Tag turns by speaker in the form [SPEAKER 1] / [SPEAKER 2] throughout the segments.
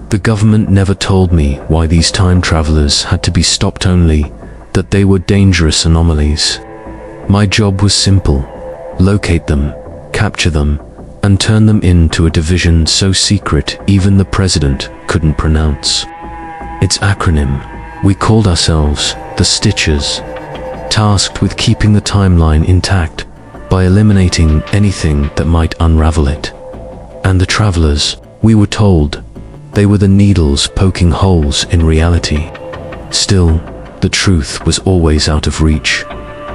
[SPEAKER 1] The government never told me why these time travelers had to be stopped, only that they were dangerous anomalies. My job was simple: locate them, capture them, and turn them into a division so secret even the president couldn't pronounce. Its acronym, we called ourselves the Stitchers, tasked with keeping the timeline intact by eliminating anything that might unravel it. And the travelers, we were told, they were the needles poking holes in reality. Still, the truth was always out of reach,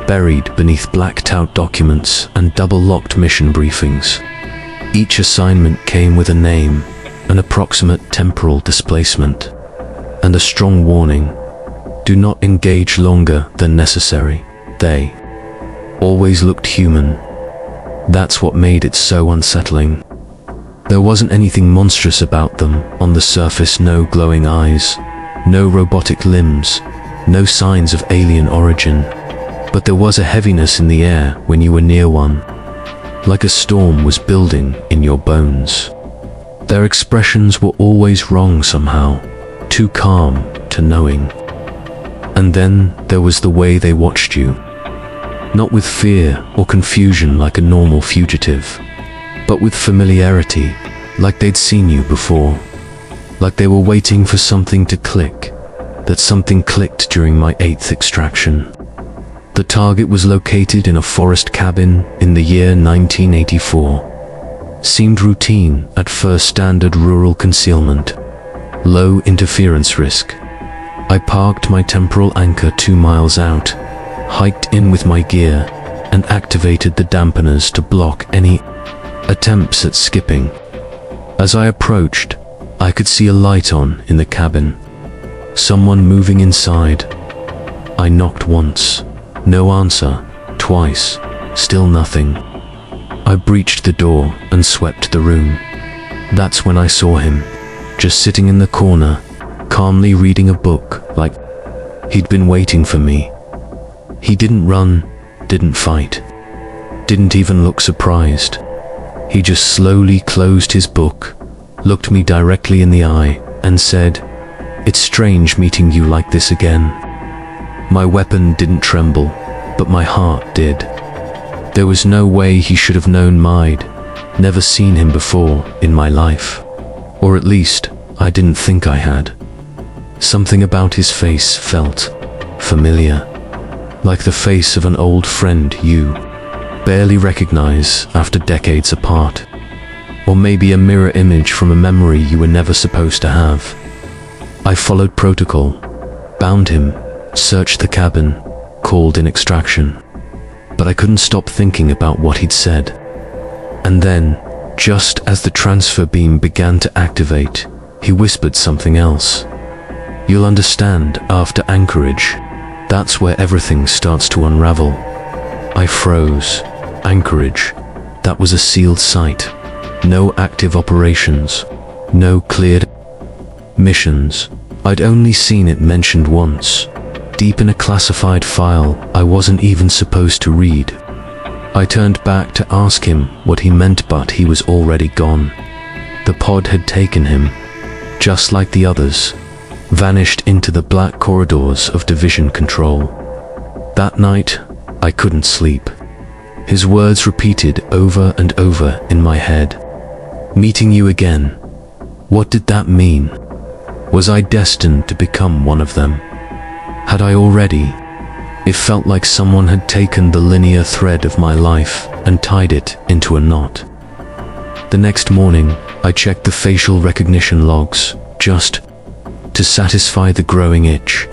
[SPEAKER 1] buried beneath blacked-out documents and double-locked mission briefings. Each assignment came with a name, an approximate temporal displacement, and a strong warning: do not engage longer than necessary. They always looked human. That's what made it so unsettling. There wasn't anything monstrous about them on the surface: no glowing eyes, no robotic limbs, no signs of alien origin. But there was a heaviness in the air when you were near one, like a storm was building in your bones. Their expressions were always wrong somehow, too calm to knowing. And then there was the way they watched you. Not with fear or confusion like a normal fugitive, but with familiarity, like they'd seen you before. Like they were waiting for something to click. That something clicked during my 8th extraction. The target was located in a forest cabin in the year 1984. Seemed routine at first: standard rural concealment, low interference risk. I parked my temporal anchor 2 miles out, hiked in with my gear, and activated the dampeners to block any attempts at skipping. As I approached, I could see a light on in the cabin. Someone moving inside. I knocked once. No answer. Twice. Still nothing. I breached the door and swept the room. That's when I saw him, just sitting in the corner, calmly reading a book, like he'd been waiting for me. He didn't run, didn't fight, didn't even look surprised. He just slowly closed his book, looked me directly in the eye, and said, "It's strange meeting you like this again." My weapon didn't tremble, but my heart did. There was no way he should have known I'd never seen him before in my life. Or at least, I didn't think I had. Something about his face felt familiar, like the face of an old friend you barely recognize after decades apart. Or maybe a mirror image from a memory you were never supposed to have. I followed protocol, bound him, searched the cabin, called in extraction. But I couldn't stop thinking about what he'd said. And then, just as the transfer beam began to activate, he whispered something else. "You'll understand after Anchorage. That's where everything starts to unravel." I froze. Anchorage. That was a sealed site. No active operations. No cleared missions. I'd only seen it mentioned once, deep in a classified file I wasn't even supposed to read. I turned back to ask him what he meant, but he was already gone. The pod had taken him, just like the others, vanished into the black corridors of division control. That night, I couldn't sleep. His words repeated over and over in my head. Meeting you again. What did that mean? Was I destined to become one of them? Had I already? It felt like someone had taken the linear thread of my life and tied it into a knot. The next morning, I checked the facial recognition logs, just to satisfy the growing itch.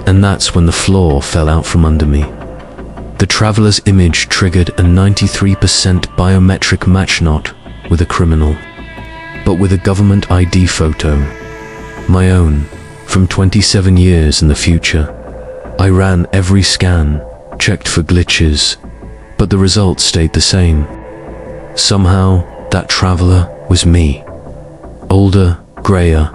[SPEAKER 1] And that's when the floor fell out from under me. The traveler's image triggered a 93% biometric match, not with a criminal, but with a government ID photo. My own, from 27 years in the future. I ran every scan, checked for glitches, but the results stayed the same. Somehow, that traveler was me. Older, grayer,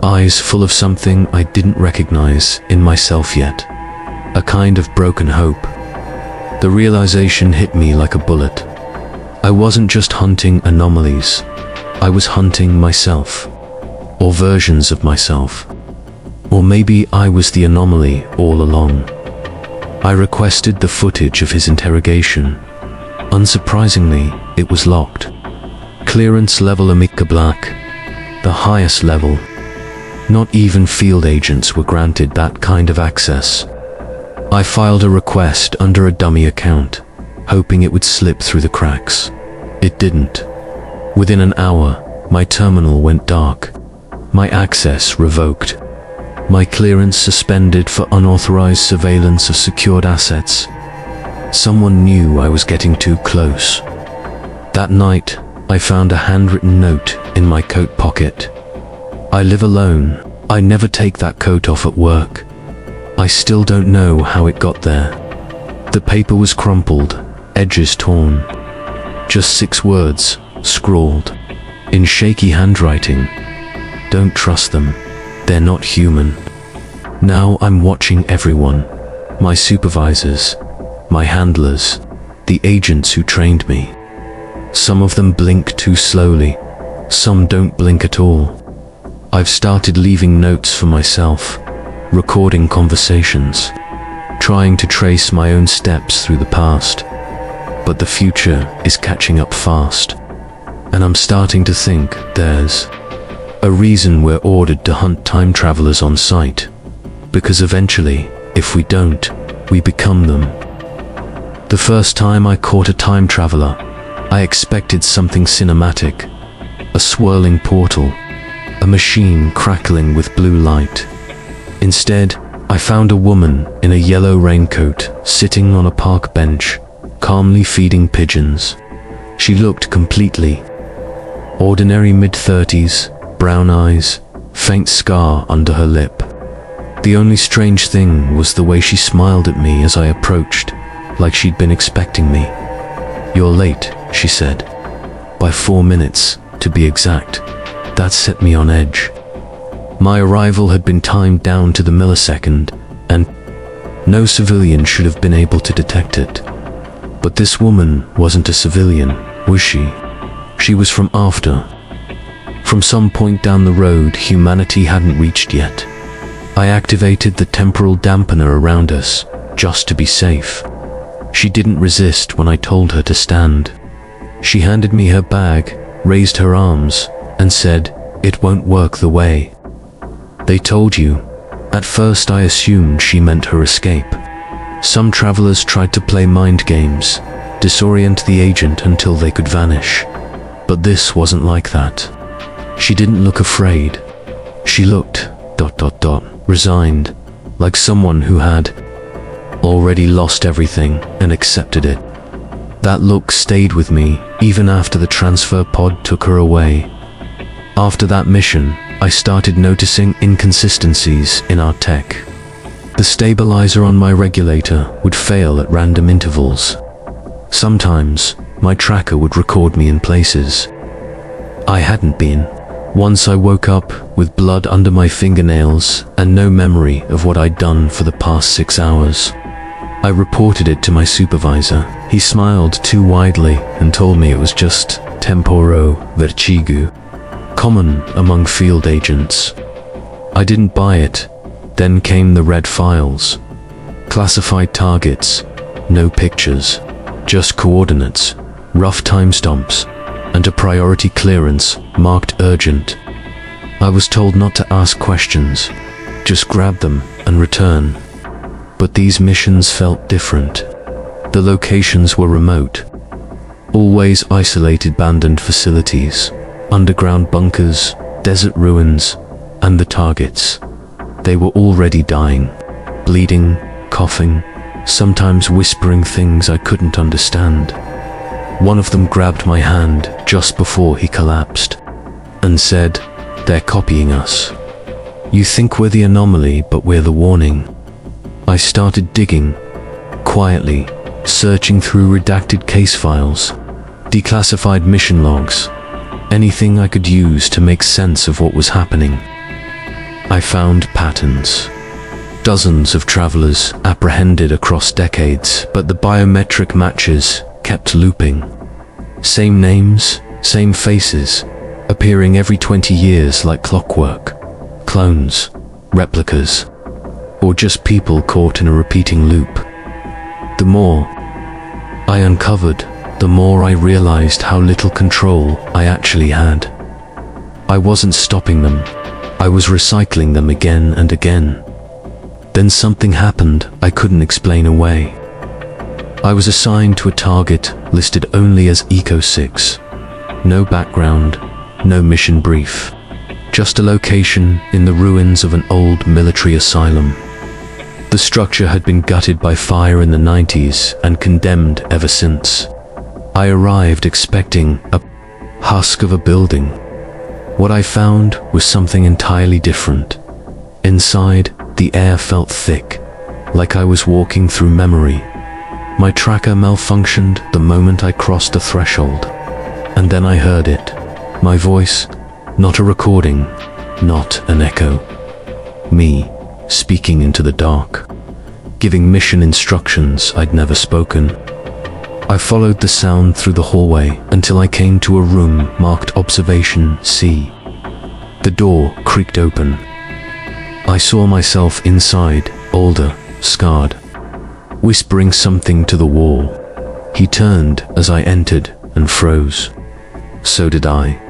[SPEAKER 1] eyes full of something I didn't recognize in myself yet. A kind of broken hope. The realization hit me like a bullet. I wasn't just hunting anomalies. I was hunting myself. or versions of myself. Or maybe I was the anomaly all along. I requested the footage of his interrogation. Unsurprisingly, it was locked. Clearance level Amica Black, the highest level. Not even field agents were granted that kind of access. I filed a request under a dummy account, hoping it would slip through the cracks. It didn't. Within an hour, my terminal went dark. My access revoked. My clearance suspended for unauthorized surveillance of secured assets. Someone knew I was getting too close. That night, I found a handwritten note in my coat pocket. I live alone. I never take that coat off at work. I still don't know how it got there. The paper was crumpled, edges torn. Just 6 words, scrawled, in shaky handwriting. Don't trust them. They're not human. Now I'm watching everyone. My supervisors, my handlers, the agents who trained me. Some of them blink too slowly. Some don't blink at all. I've started leaving notes for myself, recording conversations, trying to trace my own steps through the past. But the future is catching up fast, and I'm starting to think there's a reason we're ordered to hunt time travelers on sight. Because eventually, if we don't, we become them. The first time I caught a time traveler, I expected something cinematic, a swirling portal, a machine crackling with blue light. Instead, I found a woman in a yellow raincoat sitting on a park bench, calmly feeding pigeons. She looked completely ordinary, mid-30s, brown eyes, faint scar under her lip. The only strange thing was the way she smiled at me as I approached, like she'd been expecting me. "You're late," she said. "By 4 minutes, to be exact." That set me on edge. My arrival had been timed down to the millisecond, and no civilian should have been able to detect it. But this woman wasn't a civilian, was she? She was from after. From some point down the road humanity hadn't reached yet. I activated the temporal dampener around us, just to be safe. She didn't resist when I told her to stand. She handed me her bag, raised her arms, and said, "It won't work the way they told you." At first I assumed she meant her escape. Some travelers tried to play mind games, disorient the agent until they could vanish. But this wasn't like that. She didn't look afraid. She looked ... resigned, like someone who had already lost everything and accepted it. That look stayed with me even after the transfer pod took her away. After that mission, I started noticing inconsistencies in our tech. The stabilizer on my regulator would fail at random intervals. Sometimes, my tracker would record me in places I hadn't been. Once I woke up with blood under my fingernails and no memory of what I'd done for the past 6 hours. I reported it to my supervisor. He smiled too widely and told me it was just temporo vertigo, common among field agents. I didn't buy it. Then came the red files. Classified targets, no pictures, just coordinates, rough timestamps, and a priority clearance marked urgent. I was told not to ask questions, just grab them and return. But these missions felt different. The locations were remote, always isolated abandoned facilities, underground bunkers, desert ruins, and the targets. They were already dying, bleeding, coughing, sometimes whispering things I couldn't understand. One of them grabbed my hand just before he collapsed and said, "They're copying us. You think we're the anomaly, but we're the warning." I started digging, quietly, searching through redacted case files, declassified mission logs, anything I could use to make sense of what was happening. I found patterns. Dozens of travelers apprehended across decades, but the biometric matches kept looping. Same names, same faces, appearing every 20 years like clockwork. Clones, replicas, or just people caught in a repeating loop. The more I uncovered, the more I realized how little control I actually had. I wasn't stopping them, I was recycling them again and again. Then something happened I couldn't explain away. I was assigned to a target listed only as Eco 6. No background, no mission brief. Just a location in the ruins of an old military asylum. The structure had been gutted by fire in the 90s and condemned ever since. I arrived expecting a husk of a building. What I found was something entirely different. Inside, the air felt thick, like I was walking through memory. My tracker malfunctioned the moment I crossed the threshold. And then I heard it. My voice, not a recording, not an echo. Me, speaking into the dark, giving mission instructions I'd never spoken. I followed the sound through the hallway until I came to a room marked Observation C. The door creaked open. I saw myself inside, older, scarred, whispering something to the wall. He turned as I entered and froze. So did I.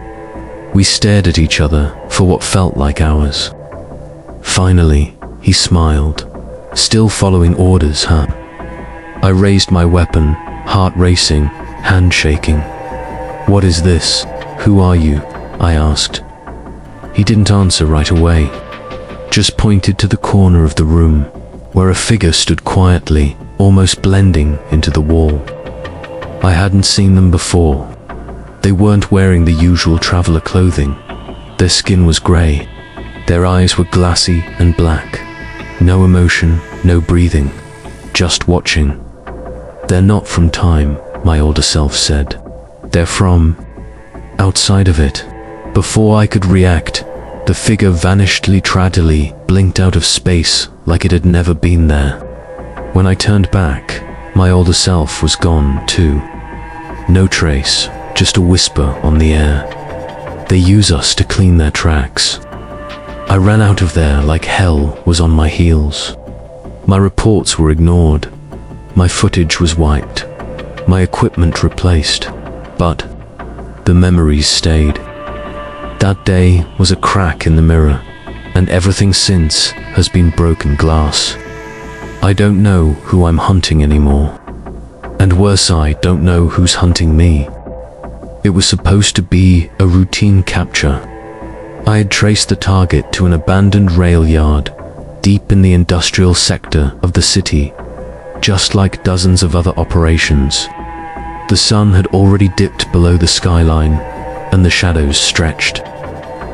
[SPEAKER 1] We stared at each other for what felt like hours. Finally, he smiled. Still following orders, huh? I raised my weapon, heart racing, hand shaking. What is this? Who are you? I asked. He didn't answer right away, just pointed to the corner of the room, where a figure stood quietly, almost blending into the wall. I hadn't seen them before. They weren't wearing the usual traveler clothing. Their skin was grey. Their eyes were glassy and black. No emotion, no breathing, just watching. They're not from time, my older self said. They're from outside of it. Before I could react, the figure vanished laterally, blinked out of space like it had never been there. When I turned back, my older self was gone too. No trace, just a whisper on the air. They use us to clean their tracks. I ran out of there like hell was on my heels. My reports were ignored. My footage was wiped. My equipment replaced. But the memories stayed. That day was a crack in the mirror, and everything since has been broken glass. I don't know who I'm hunting anymore. And worse, I don't know who's hunting me. It was supposed to be a routine capture. I had traced the target to an abandoned rail yard, deep in the industrial sector of the city, just like dozens of other operations. The sun had already dipped below the skyline, and the shadows stretched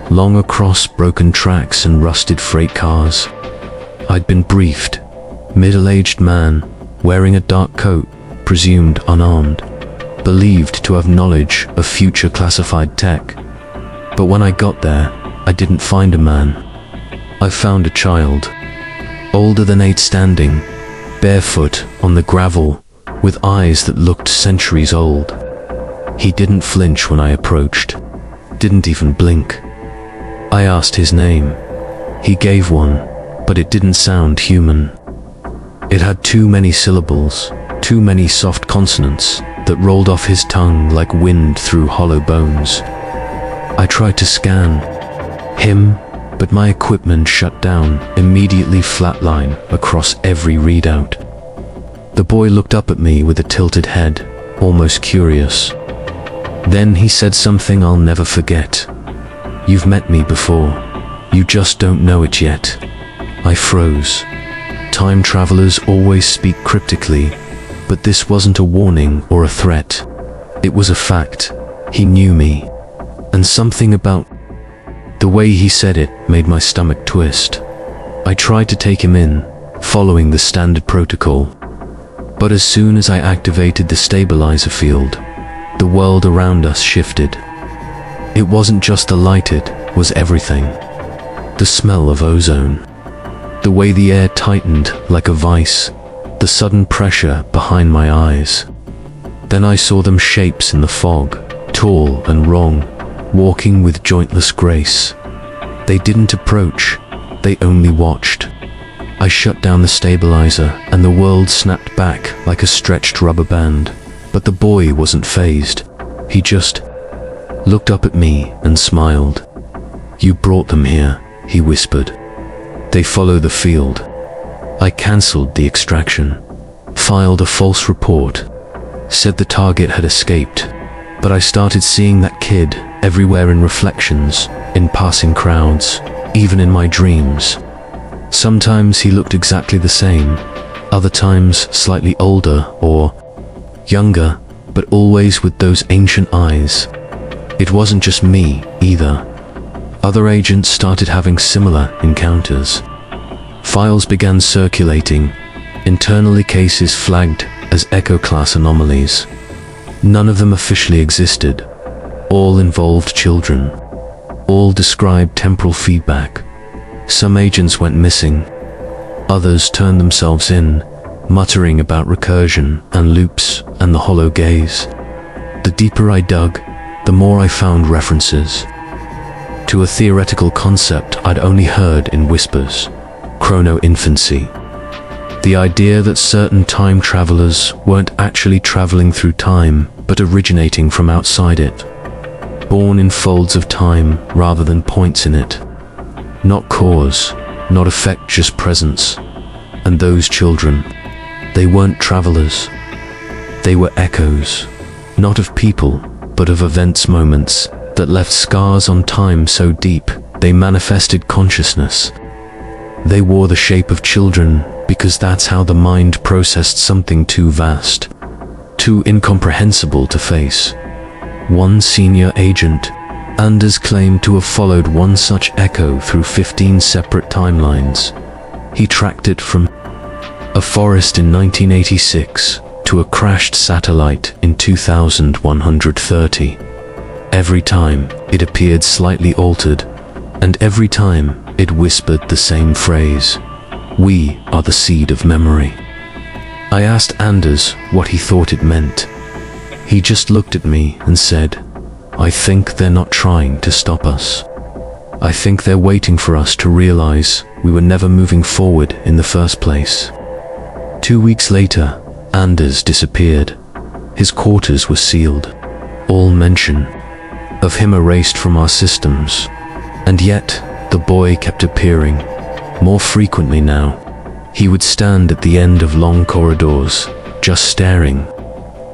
[SPEAKER 1] long across broken tracks and rusted freight cars. I'd been briefed. Middle-aged man, wearing a dark coat, presumed unarmed, believed to have knowledge of future classified tech. But when I got there, I didn't find a man. I found a child, older than 8, standing, barefoot on the gravel, with eyes that looked centuries old. He didn't flinch when I approached, didn't even blink. I asked his name. He gave one, but it didn't sound human. It had too many syllables, too many soft consonants that rolled off his tongue like wind through hollow bones. I tried to scan him, but my equipment shut down, immediately flatline across every readout. The boy looked up at me with a tilted head, almost curious. Then he said something I'll never forget. "You've met me before. You just don't know it yet." I froze. Time travelers always speak cryptically, but this wasn't a warning or a threat. It was a fact. He knew me. And something about the way he said it made my stomach twist. I tried to take him in, following the standard protocol. But as soon as I activated the stabilizer field, the world around us shifted. It wasn't just the light, it was everything. The smell of ozone, the way the air tightened like a vice, the sudden pressure behind my eyes. Then I saw them shapes in the fog, tall and wrong, walking with jointless grace. They didn't approach, they only watched. I shut down the stabilizer and the world snapped back like a stretched rubber band. But the boy wasn't fazed. He just looked up at me and smiled. "You brought them here," he whispered. "They follow the field." I cancelled the extraction, filed a false report, said the target had escaped, but I started seeing that kid everywhere in reflections, in passing crowds, even in my dreams. Sometimes he looked exactly the same, other times slightly older or younger, but always with those ancient eyes. It wasn't just me, either. Other agents started having similar encounters. Files began circulating, internally cases flagged as Echo-class anomalies. None of them officially existed. All involved children. All described temporal feedback. Some agents went missing. Others turned themselves in, muttering about recursion and loops and the hollow gaze. The deeper I dug, the more I found references to a theoretical concept I'd only heard in whispers: chrono-infancy. The idea that certain time travelers weren't actually traveling through time, but originating from outside it. Born in folds of time rather than points in it. Not cause, not effect, just presence. And those children, they weren't travelers. They were echoes, not of people, but of events, moments that left scars on time so deep they manifested consciousness. They wore the shape of children because that's how the mind processed something too vast, too incomprehensible to face. One senior agent, Anders, claimed to have followed one such echo through 15 separate timelines. He tracked it from a forest in 1986 to a crashed satellite in 2130. Every time it appeared slightly altered, and every time it whispered the same phrase: "We are the seed of memory." I asked Anders what he thought it meant. He just looked at me and said, "I think they're not trying to stop us. I think they're waiting for us to realize we were never moving forward in the first place." 2 weeks later, Anders disappeared. His quarters were sealed. All mention of him erased from our systems. And yet, the boy kept appearing, more frequently now. He would stand at the end of long corridors, just staring,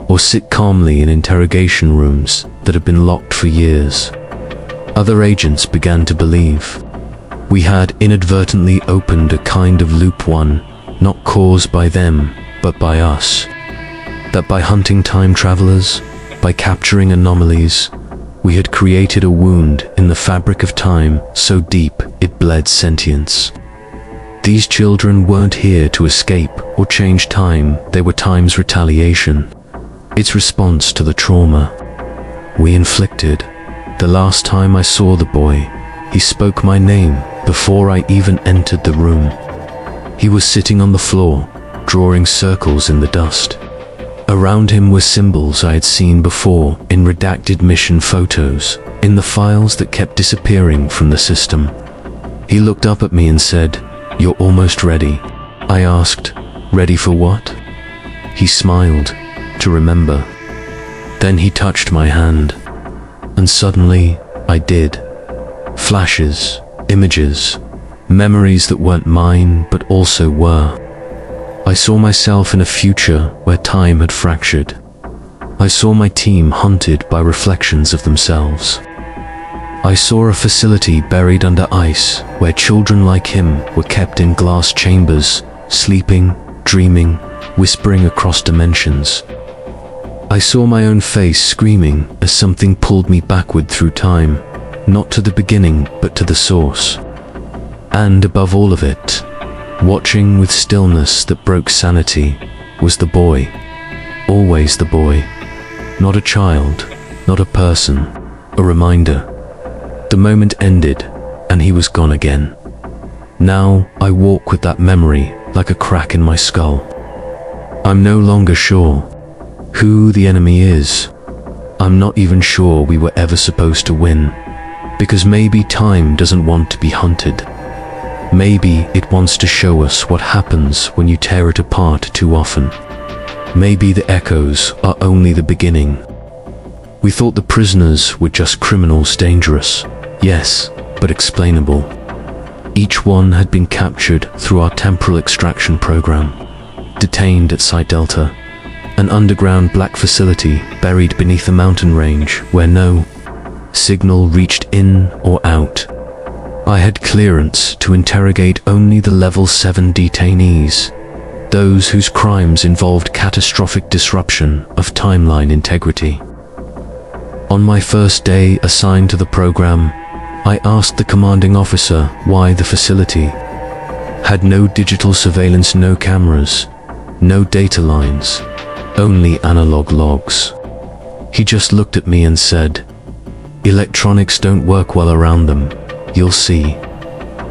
[SPEAKER 1] or sit calmly in interrogation rooms that had been locked for years. Other agents began to believe we had inadvertently opened a kind of loop, one not caused by them, but by us. That by hunting time travelers, by capturing anomalies, we had created a wound in the fabric of time so deep it bled sentience. These children weren't here to escape or change time, they were time's retaliation, its response to the trauma we inflicted. The last time I saw the boy, he spoke my name before I even entered the room. He was sitting on the floor, drawing circles in the dust. Around him were symbols I had seen before in redacted mission photos, in the files that kept disappearing from the system. He looked up at me and said, "You're almost ready." I asked, "Ready for what?" He smiled, "To remember." Then he touched my hand, and suddenly I did. Flashes, images, memories that weren't mine but also were. I saw myself in a future where time had fractured. I saw my team hunted by reflections of themselves. I saw a facility buried under ice where children like him were kept in glass chambers, sleeping, dreaming, whispering across dimensions. I saw my own face screaming as something pulled me backward through time, not to the beginning but to the source. And above all of it, watching with stillness that broke sanity, was the boy. Always the boy. Not a child, not a person, a reminder. The moment ended, and he was gone again. Now I walk with that memory like a crack in my skull. I'm no longer sure who the enemy is, I'm not even sure we were ever supposed to win, because maybe time doesn't want to be hunted. Maybe it wants to show us what happens when you tear it apart too often. Maybe the echoes are only the beginning. We thought the prisoners were just criminals, dangerous, yes, but explainable. Each one had been captured through our temporal extraction program, detained at Site Delta, an underground black facility buried beneath a mountain range where no signal reached in or out. I had clearance to interrogate only the Level 7 detainees, those whose crimes involved catastrophic disruption of timeline integrity. On my first day assigned to the program, I asked the commanding officer why the facility had no digital surveillance, no cameras, no data lines, only analog logs. He just looked at me and said, "Electronics don't work well around them, you'll see."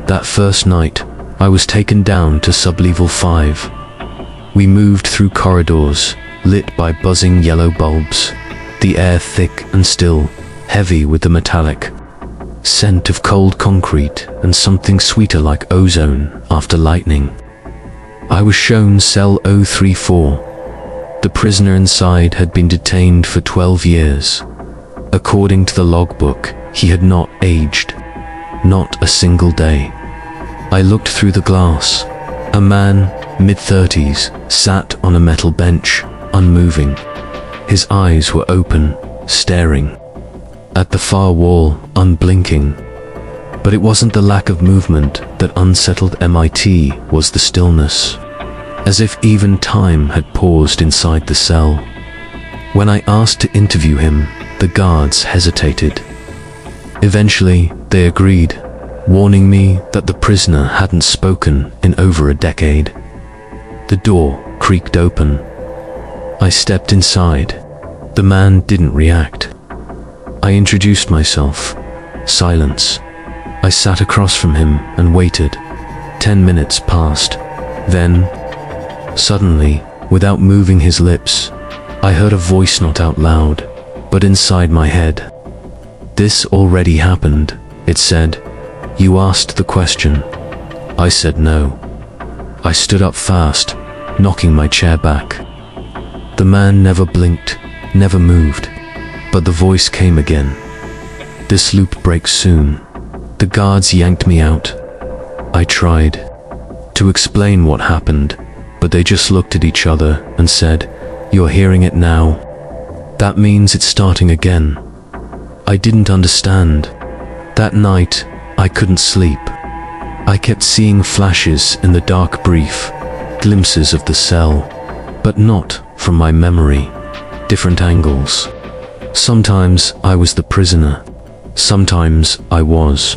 [SPEAKER 1] That first night, I was taken down to Sublevel 5. We moved through corridors, lit by buzzing yellow bulbs, the air thick and still, heavy with the metallic scent of cold concrete and something sweeter like ozone after lightning. I was shown Cell 034. The prisoner inside had been detained for 12 years. According to the logbook, he had not aged, not a single day. I looked through the glass. A man, mid-30s, sat on a metal bench, unmoving. His eyes were open, staring at the far wall, unblinking. But it wasn't the lack of movement that unsettled MIT, was the stillness, as if even time had paused inside the cell. When I asked to interview him, the guards hesitated. Eventually, they agreed, warning me that the prisoner hadn't spoken in over a decade. The door creaked open. I stepped inside. The man didn't react. I introduced myself. Silence. I sat across from him and waited. 10 minutes passed. Then, suddenly, without moving his lips, I heard a voice, not out loud, but inside my head. "This already happened," it said. "You asked the question." I said no. I stood up fast, knocking my chair back. The man never blinked, never moved, but the voice came again. "This loop breaks soon." The guards yanked me out. I tried to explain what happened, but they just looked at each other and said, "You're hearing it now. That means it's starting again." I didn't understand. That night, I couldn't sleep. I kept seeing flashes in the dark, brief glimpses of the cell, but not from my memory. Different angles. Sometimes I was the prisoner. Sometimes I was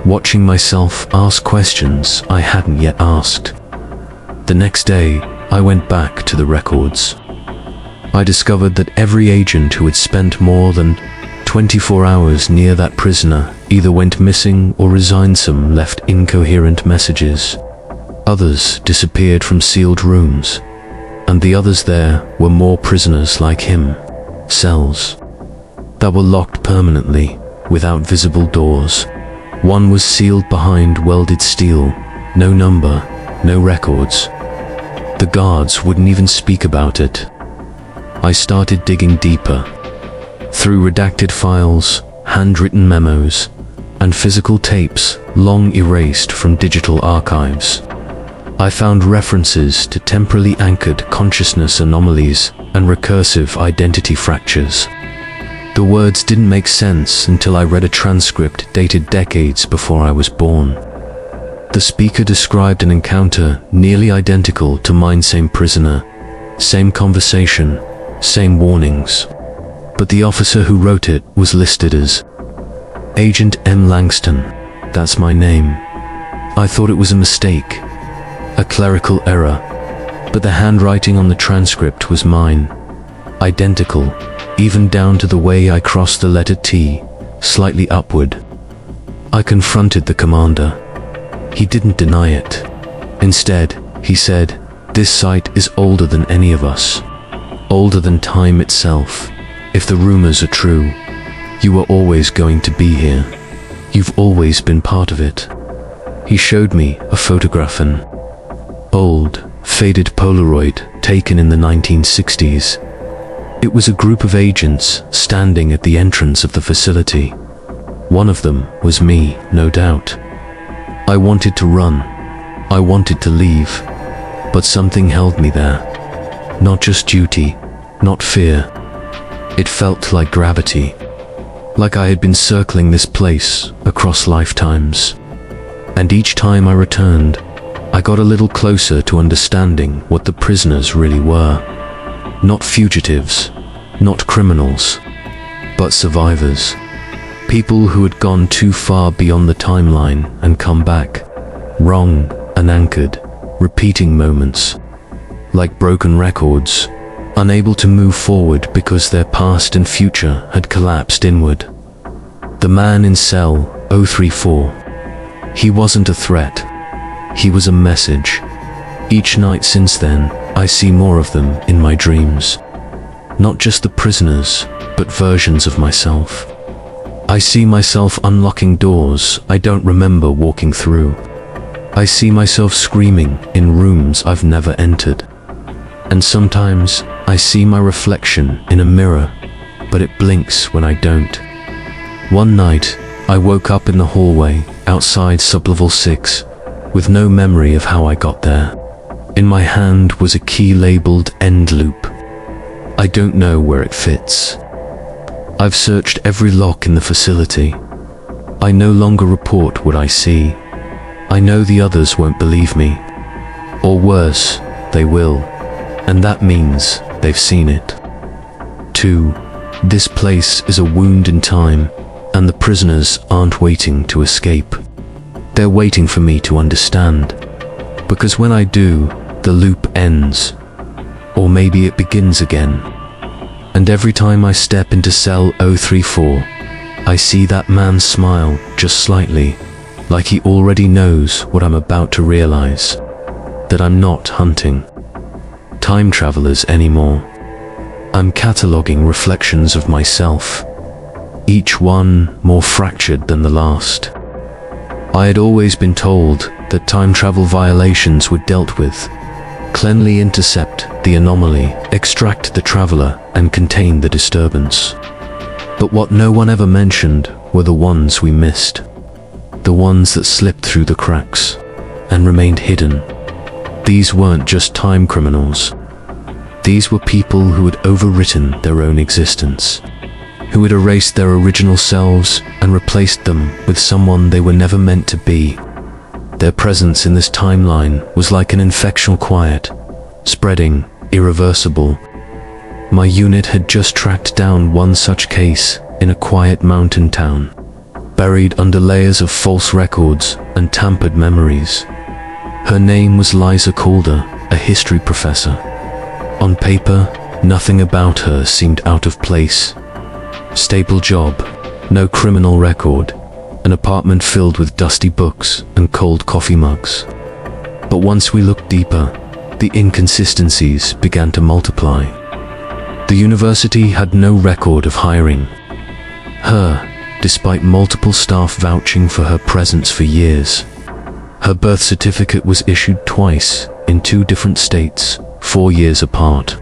[SPEAKER 1] watching myself ask questions I hadn't yet asked. The next day, I went back to the records. I discovered that every agent who had spent more than 24 hours near that prisoner either went missing or resigned. Some left incoherent messages. Others disappeared from sealed rooms. And the others, there were more prisoners like him. Cells that were locked permanently, without visible doors. One was sealed behind welded steel. No number, no records. The guards wouldn't even speak about it. I started digging deeper. Through redacted files, handwritten memos, and physical tapes long erased from digital archives. I found references to temporally anchored consciousness anomalies and recursive identity fractures. The words didn't make sense until I read a transcript dated decades before I was born. The speaker described an encounter nearly identical to mine, same prisoner, same conversation, same warnings. But the officer who wrote it was listed as Agent M. Langston. That's my name. I thought it was a mistake, a clerical error, but the handwriting on the transcript was mine. Identical, even down to the way I crossed the letter T, slightly upward. I confronted the commander. He didn't deny it. Instead, he said, "This site is older than any of us. Older than time itself. if the rumors are true, you were always going to be here. You've always been part of it." He showed me a photograph, an old, faded Polaroid taken in the 1960s. It was a group of agents standing at the entrance of the facility. One of them was me, no doubt. I wanted to run. I wanted to leave. But something held me there. Not just duty, not fear. It felt like gravity. Like I had been circling this place across lifetimes. And each time I returned, I got a little closer to understanding what the prisoners really were. Not fugitives, not criminals, but survivors. People who had gone too far beyond the timeline and come back, wrong and anchored, repeating moments. Like broken records, unable to move forward because their past and future had collapsed inward. The man in cell 034. He wasn't a threat. He was a message. Each night since then, I see more of them in my dreams. Not just the prisoners, but versions of myself. I see myself unlocking doors I don't remember walking through. I see myself screaming in rooms I've never entered. And sometimes I see my reflection in a mirror, but it blinks when I don't. One night, I woke up in the hallway outside sublevel 6, with no memory of how I got there. In my hand was a key labeled end loop. I don't know where it fits. I've searched every lock in the facility. I no longer report what I see. I know the others won't believe me. Or worse, they will. And that means they've seen it. 2. This place is a wound in time, and the prisoners aren't waiting to escape. They're waiting for me to understand. Because when I do, the loop ends. Or maybe it begins again. And every time I step into cell 034, I see that man smile just slightly, like he already knows what I'm about to realize. That I'm not hunting time travelers anymore. I'm cataloging reflections of myself, each one more fractured than the last. I had always been told that time travel violations were dealt with. Cleanly intercept the anomaly, extract the traveler, and contain the disturbance. But what no one ever mentioned were the ones we missed. The ones that slipped through the cracks and remained hidden. These weren't just time criminals. These were people who had overwritten their own existence, who had erased their original selves and replaced them with someone they were never meant to be. Their presence in this timeline was like an infectious quiet, spreading, irreversible. My unit had just tracked down one such case in a quiet mountain town, buried under layers of false records and tampered memories. Her name was Liza Calder, a history professor. On paper, nothing about her seemed out of place. Stable job, no criminal record, an apartment filled with dusty books and cold coffee mugs. But once we looked deeper, the inconsistencies began to multiply. The university had no record of hiring her, despite multiple staff vouching for her presence for years. Her birth certificate was issued twice in 2 different states, 4 years apart.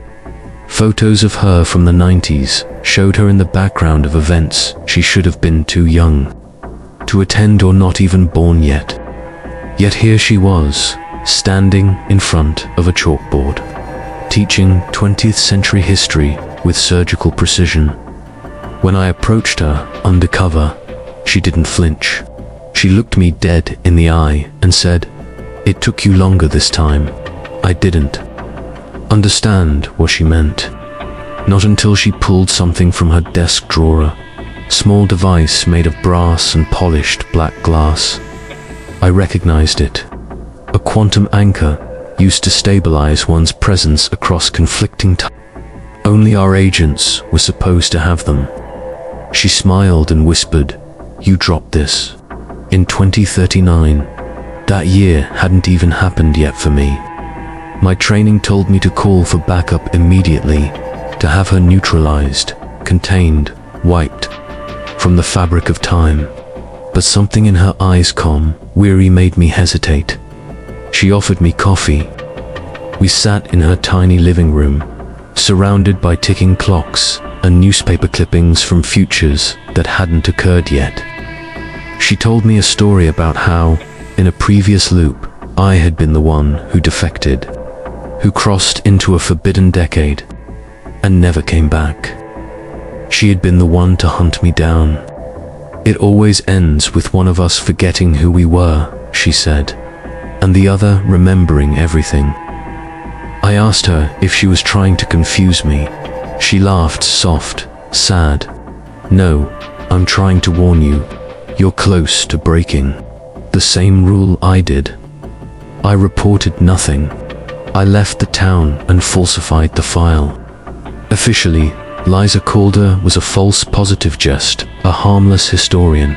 [SPEAKER 1] Photos of her from the 90s showed her in the background of events she should have been too young to attend or not even born yet. Yet here she was, standing in front of a chalkboard, teaching 20th century history with surgical precision. When I approached her undercover, she didn't flinch. She looked me dead in the eye and said, "It took you longer this time." I didn't understand what she meant. Not until she pulled something from her desk drawer, small device made of brass and polished black glass. I recognized it. A quantum anchor used to stabilize one's presence across conflicting time. Only our agents were supposed to have them. She smiled and whispered, "You dropped this in 2039. That year hadn't even happened yet for me. My training told me to call for backup immediately, to have her neutralized, contained, wiped from the fabric of time. But something in her eyes, calm, weary, made me hesitate. She offered me coffee. We sat in her tiny living room, surrounded by ticking clocks and newspaper clippings from futures that hadn't occurred yet. She told me a story about how, in a previous loop, I had been the one who defected, who crossed into a forbidden decade and never came back. She had been the one to hunt me down. It always ends with one of us forgetting who we were, she said, and the other remembering everything. I asked her if she was trying to confuse me. She laughed, soft, sad. No, I'm trying to warn you. You're close to breaking the same rule I did. I reported nothing. I left the town and falsified the file. Officially, Liza Calder was a false positive, just a harmless historian.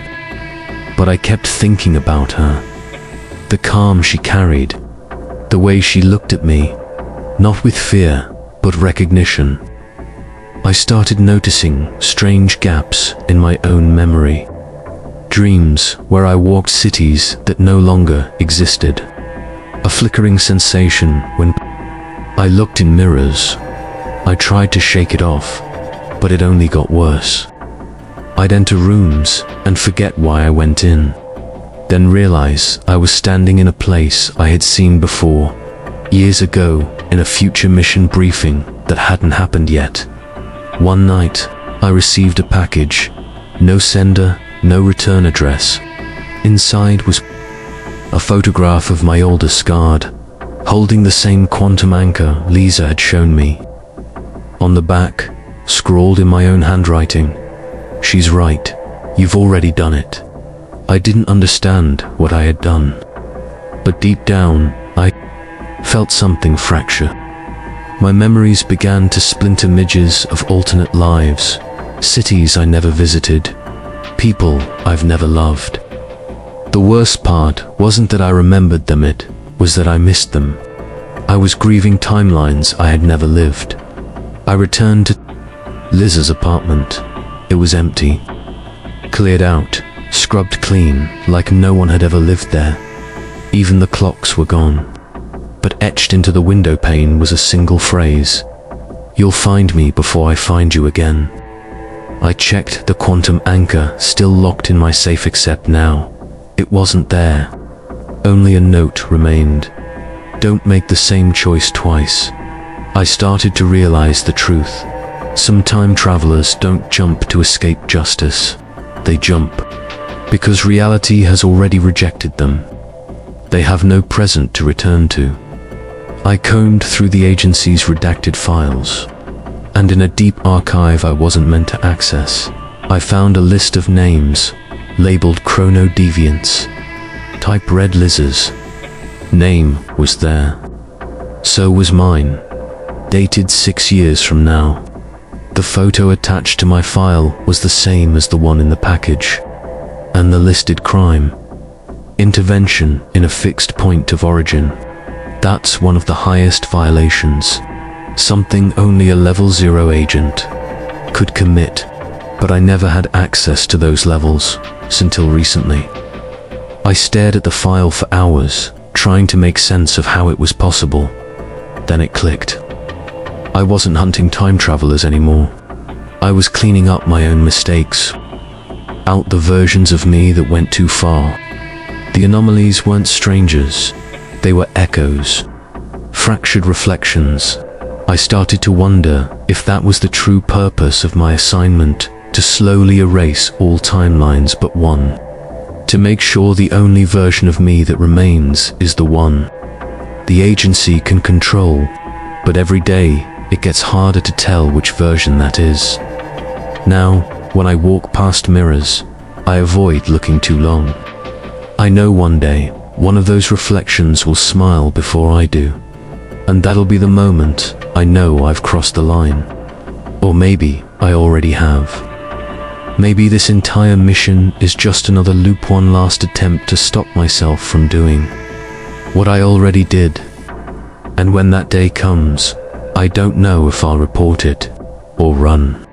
[SPEAKER 1] But I kept thinking about her. The calm she carried, the way she looked at me, not with fear, but recognition. I started noticing strange gaps in my own memory. Dreams where I walked cities that no longer existed. A flickering sensation when I looked in mirrors. I tried to shake it off, but it only got worse. I'd enter rooms and forget why I went in, then realize I was standing in a place I had seen before, years ago, in a future mission briefing that hadn't happened yet. One night, I received a package. No sender, no return address. Inside was a photograph of my oldest guard, holding the same quantum anchor Liza had shown me. On the back, scrawled in my own handwriting, "She's right, you've already done it." I didn't understand what I had done, but deep down, I felt something fracture. My memories began to splinter, images of alternate lives, cities I never visited, people I've never loved. The worst part wasn't that I remembered them, it was that I missed them. I was grieving timelines I had never lived. I returned to Liz's apartment. It was empty, cleared out, scrubbed clean, like no one had ever lived there. Even the clocks were gone. But etched into the window pane was a single phrase: "You'll find me before I find you again." I checked the quantum anchor, still locked in my safe, except now it wasn't there. Only a note remained: "Don't make the same choice twice." I started to realize the truth. Some time travelers don't jump to escape justice. They jump because reality has already rejected them. They have no present to return to. I combed through the agency's redacted files, and in a deep archive I wasn't meant to access, I found a list of names, labeled chrono deviants. Type read Liz's name was there. So was mine, dated 6 years from now. The photo attached to my file was the same as the one in the package, and the listed crime: intervention in a fixed point of origin. That's one of the highest violations, something only a level 0 agent could commit, but I never had access to those levels until recently. I stared at the file for hours, trying to make sense of how it was possible. Then it clicked. I wasn't hunting time travelers anymore. I was cleaning up my own mistakes, out the versions of me that went too far. The anomalies weren't strangers. They were echoes, fractured reflections. I started to wonder if that was the true purpose of my assignment: to slowly erase all timelines but one. To make sure the only version of me that remains is the one the agency can control. But every day, it gets harder to tell which version that is. Now, when I walk past mirrors, I avoid looking too long. I know one day, one of those reflections will smile before I do. And that'll be the moment I know I've crossed the line. Or maybe I already have. Maybe this entire mission is just another loop, one last attempt to stop myself from doing what I already did. And when that day comes, I don't know if I'll report it or run.